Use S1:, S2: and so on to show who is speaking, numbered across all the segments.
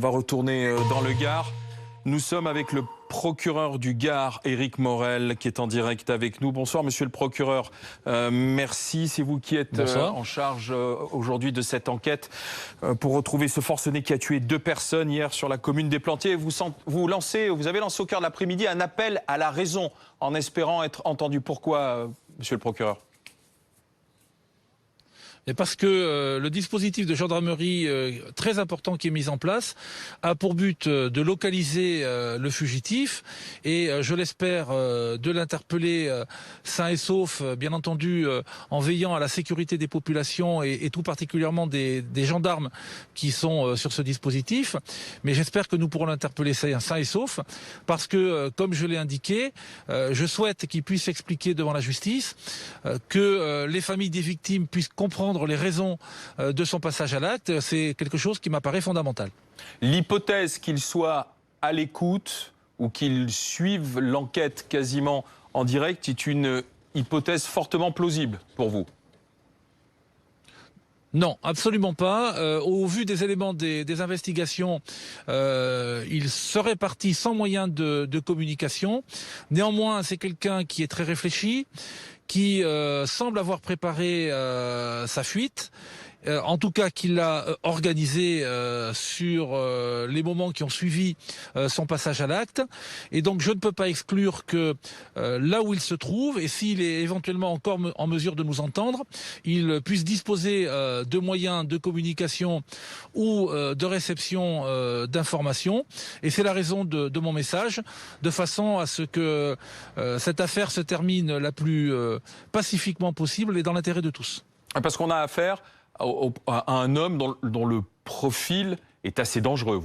S1: va retourner dans le Gard. Nous sommes avec le procureur du Gard, Éric Morel, qui est en direct avec nous. Bonsoir, monsieur le procureur. Merci, c'est vous qui êtes en charge aujourd'hui de cette enquête pour retrouver ce forcené qui a tué 2 personnes hier sur la commune des Plantiers. Vous avez lancé au cœur de l'après-midi un appel à la raison en espérant être entendu. Pourquoi, monsieur le procureur ?
S2: Et parce que le dispositif de gendarmerie très important qui est mis en place a pour but de localiser le fugitif et, je l'espère, de l'interpeller sain et sauf, bien entendu, en veillant à la sécurité des populations et tout particulièrement des gendarmes qui sont sur ce dispositif. Mais j'espère que nous pourrons l'interpeller sain et sauf parce que, comme je l'ai indiqué, je souhaite qu'il puisse expliquer devant la justice, que les familles des victimes puissent comprendre les raisons de son passage à l'acte. C'est quelque chose qui m'apparaît fondamental.
S1: L'hypothèse qu'il soit à l'écoute ou qu'il suive l'enquête quasiment en direct est une hypothèse fortement plausible pour vous?
S2: Non, absolument pas. Au vu des éléments des investigations, il serait parti sans moyen de communication. Néanmoins, c'est quelqu'un qui est très réfléchi, qui semble avoir préparé sa fuite. En tout cas, qu'il l'a organisé sur les moments qui ont suivi son passage à l'acte. Et donc, je ne peux pas exclure que là où il se trouve, et s'il est éventuellement encore en mesure de nous entendre, il puisse disposer de moyens de communication ou de réception d'informations. Et c'est la raison de mon message, de façon à ce que cette affaire se termine la plus pacifiquement possible et dans l'intérêt de tous.
S1: Parce qu'on a affaire à un homme dont le profil est assez dangereux,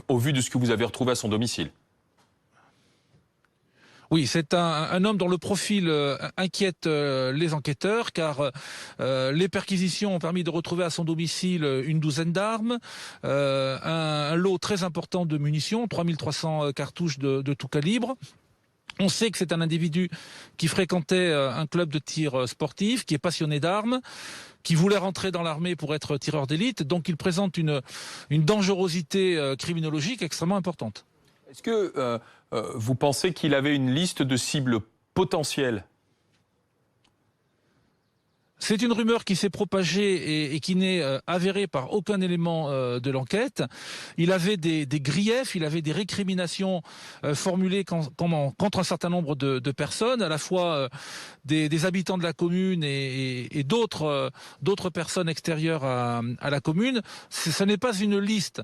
S1: au vu de ce que vous avez retrouvé à son domicile.
S2: Oui, c'est un homme dont le profil inquiète les enquêteurs, car les perquisitions ont permis de retrouver à son domicile une douzaine d'armes, un lot très important de munitions, 3300 cartouches de tout calibre. On sait que c'est un individu qui fréquentait un club de tir sportif, qui est passionné d'armes, qui voulait rentrer dans l'armée pour être tireur d'élite. Donc il présente une dangerosité criminologique extrêmement importante.
S1: Est-ce que vous pensez qu'il avait une liste de cibles potentielles ?
S2: C'est une rumeur qui s'est propagée et qui n'est avérée par aucun élément de l'enquête. Il avait des griefs, il avait des récriminations formulées contre un certain nombre de personnes, à la fois des habitants de la commune et d'autres personnes extérieures à la commune. Ce n'est pas une liste,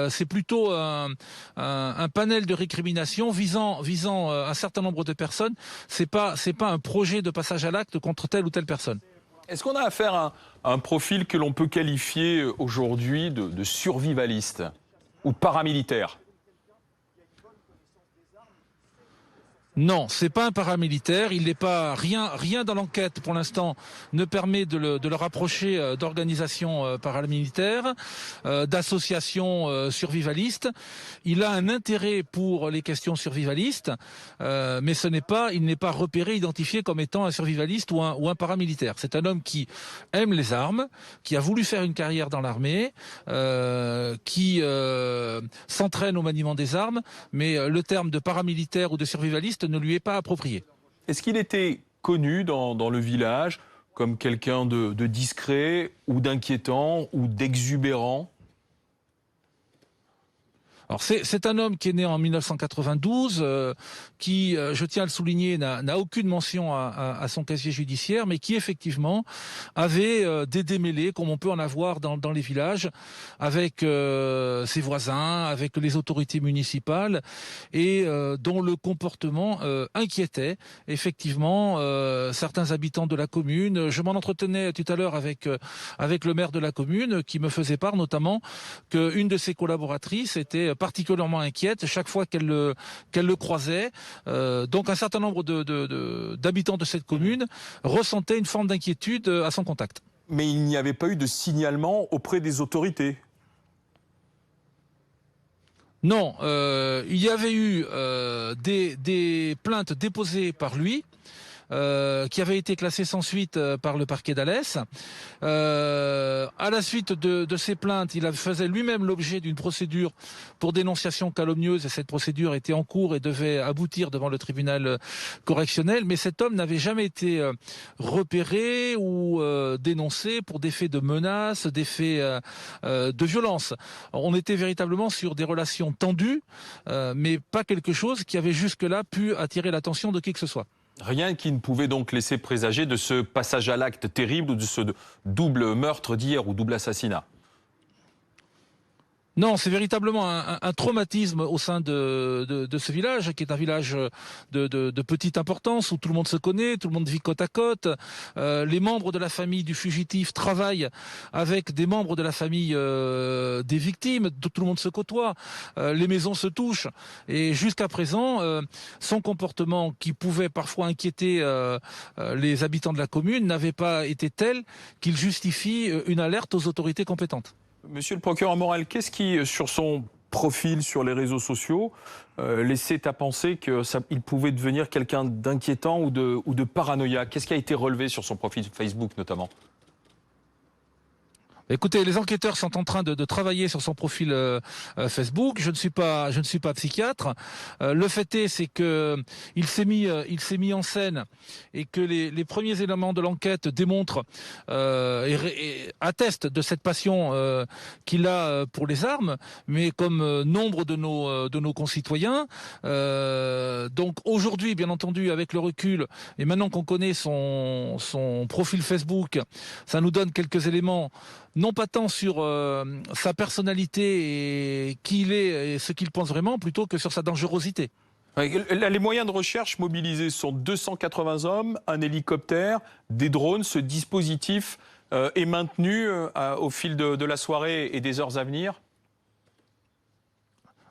S2: c'est plutôt un panel de récriminations visant un certain nombre de personnes. C'est pas un projet de passage à l'acte contre telle ou telle personne.
S1: Est-ce qu'on a affaire à un profil que l'on peut qualifier aujourd'hui de survivaliste ou de paramilitaire ?
S2: Non, c'est pas un paramilitaire. Il n'est pas rien dans l'enquête pour l'instant ne permet de le rapprocher d'organisations paramilitaires, d'associations survivalistes. Il a un intérêt pour les questions survivalistes, mais il n'est pas repéré, identifié comme étant un survivaliste ou un paramilitaire. C'est un homme qui aime les armes, qui a voulu faire une carrière dans l'armée, qui s'entraîne au maniement des armes, mais le terme de paramilitaire ou de survivaliste ne lui est pas approprié.
S1: Est-ce qu'il était connu dans le village comme quelqu'un de discret ou d'inquiétant ou d'exubérant ?
S2: Alors c'est un homme qui est né en 1992, qui, je tiens à le souligner, n'a aucune mention à son casier judiciaire, mais qui effectivement avait des démêlés, comme on peut en avoir dans les villages, avec ses voisins, avec les autorités municipales, et dont le comportement inquiétait effectivement certains habitants de la commune. Je m'en entretenais tout à l'heure avec le maire de la commune, qui me faisait part notamment qu'une de ses collaboratrices était particulièrement inquiète chaque fois qu'elle le croisait. Donc un certain nombre d'habitants de cette commune ressentaient une forme d'inquiétude à son contact.
S1: Mais il n'y avait pas eu de signalement auprès des autorités ?
S2: Non, il y avait eu des plaintes déposées par lui, qui avait été classé sans suite par le parquet d'Alès. À la suite de ces plaintes, il faisait lui-même l'objet d'une procédure pour dénonciation calomnieuse et cette procédure était en cours et devait aboutir devant le tribunal correctionnel. Mais cet homme n'avait jamais été repéré ou dénoncé pour des faits de menaces, des faits de violence. On était véritablement sur des relations tendues, mais pas quelque chose qui avait jusque-là pu attirer l'attention de qui que ce soit.
S1: Rien qui ne pouvait donc laisser présager de ce passage à l'acte terrible ou de ce double meurtre d'hier ou double assassinat.
S2: Non, c'est véritablement un traumatisme au sein de ce village, qui est un village de petite importance, où tout le monde se connaît, tout le monde vit côte à côte. Les membres de la famille du fugitif travaillent avec des membres de la famille des victimes, tout le monde se côtoie, les maisons se touchent. Et jusqu'à présent, son comportement, qui pouvait parfois inquiéter les habitants de la commune, n'avait pas été tel qu'il justifie une alerte aux autorités compétentes.
S1: Monsieur le procureur Morel, qu'est-ce qui, sur son profil sur les réseaux sociaux, laissait à penser qu'il pouvait devenir quelqu'un d'inquiétant ou de paranoïaque? Qu'est-ce qui a été relevé sur son profil Facebook notamment?
S2: Écoutez, les enquêteurs sont en train de travailler sur son profil Facebook. Je ne suis pas psychiatre. Le fait est, c'est que il s'est mis en scène et que les premiers éléments de l'enquête démontrent et attestent de cette passion qu'il a pour les armes, mais comme nombre de nos concitoyens. Donc aujourd'hui, bien entendu, avec le recul et maintenant qu'on connaît son profil Facebook, ça nous donne quelques éléments. Non pas tant sur sa personnalité et qui il est et ce qu'il pense vraiment, plutôt que sur sa dangerosité.
S1: Les moyens de recherche mobilisés sont 280 hommes, un hélicoptère, des drones. Ce dispositif est maintenu au fil de la soirée et des heures à venir?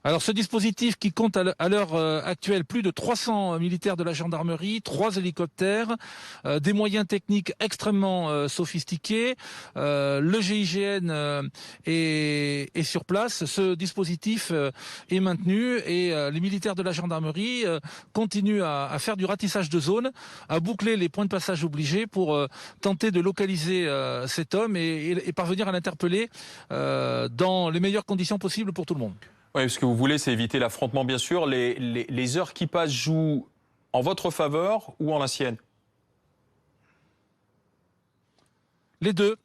S2: Alors ce dispositif qui compte à l'heure actuelle plus de 300 militaires de la gendarmerie, 3 hélicoptères, des moyens techniques extrêmement sophistiqués, le GIGN est sur place, ce dispositif est maintenu et les militaires de la gendarmerie continuent à faire du ratissage de zone, à boucler les points de passage obligés pour tenter de localiser cet homme et parvenir à l'interpeller dans les meilleures conditions possibles pour tout le monde.
S1: Oui, ce que vous voulez, c'est éviter l'affrontement, bien sûr. Les heures qui passent jouent en votre faveur ou en la sienne?
S2: Les deux.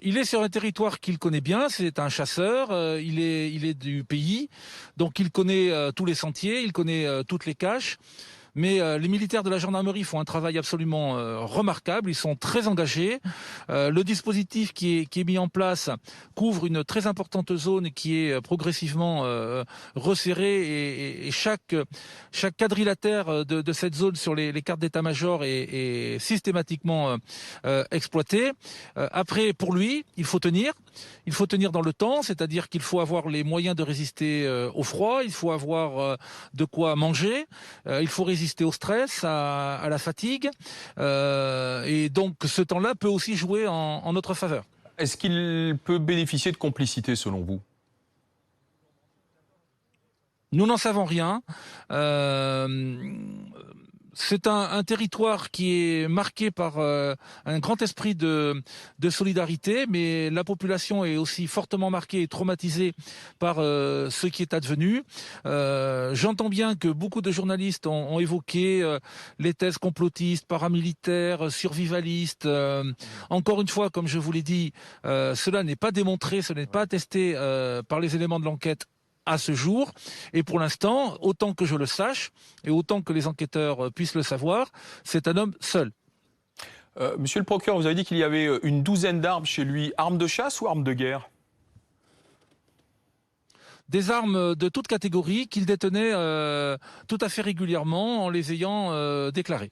S2: Il est sur un territoire qu'il connaît bien, c'est un chasseur, il est du pays, donc il connaît tous les sentiers, il connaît toutes les caches. Mais les militaires de la gendarmerie font un travail absolument remarquable, ils sont très engagés. Le dispositif qui est mis en place couvre une très importante zone qui est progressivement resserrée et chaque quadrilatère de cette zone sur les cartes d'état-major est systématiquement exploité. Après, pour lui, il faut tenir dans le temps, c'est-à-dire qu'il faut avoir les moyens de résister au froid, il faut avoir de quoi manger, il faut résister au stress, à la fatigue, et donc ce temps-là peut aussi jouer en notre faveur.
S1: Est-ce qu'il peut bénéficier de complicité selon vous?
S2: Nous n'en savons rien. C'est un territoire qui est marqué par un grand esprit de solidarité, mais la population est aussi fortement marquée et traumatisée par ce qui est advenu. J'entends bien que beaucoup de journalistes ont évoqué les thèses complotistes, paramilitaires, survivalistes. Encore une fois, comme je vous l'ai dit, cela n'est pas démontré, ce n'est pas attesté par les éléments de l'enquête à ce jour. Et pour l'instant, autant que je le sache, et autant que les enquêteurs puissent le savoir, c'est un homme seul.
S1: Monsieur le procureur, vous avez dit qu'il y avait une douzaine d'armes chez lui. Armes de chasse ou armes de guerre?
S2: Des armes de toute catégorie qu'il détenait tout à fait régulièrement en les ayant déclarées.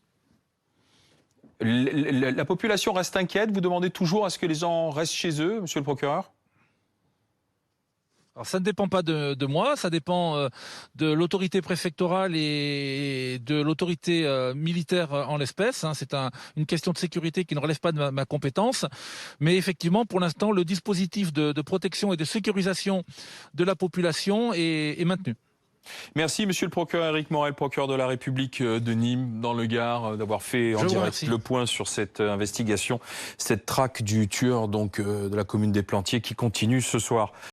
S1: La population reste inquiète. Vous demandez toujours à ce que les gens restent chez eux, monsieur le procureur?
S2: Alors ça ne dépend pas de moi, ça dépend de l'autorité préfectorale et de l'autorité militaire en l'espèce. C'est une question de sécurité qui ne relève pas de ma compétence. Mais effectivement, pour l'instant, le dispositif de protection et de sécurisation de la population est maintenu.
S1: Merci, monsieur le procureur Éric Morel, procureur de la République de Nîmes, dans le Gard, d'avoir fait en direct le point sur cette investigation, cette traque du tueur donc de la commune des Plantiers qui continue ce soir.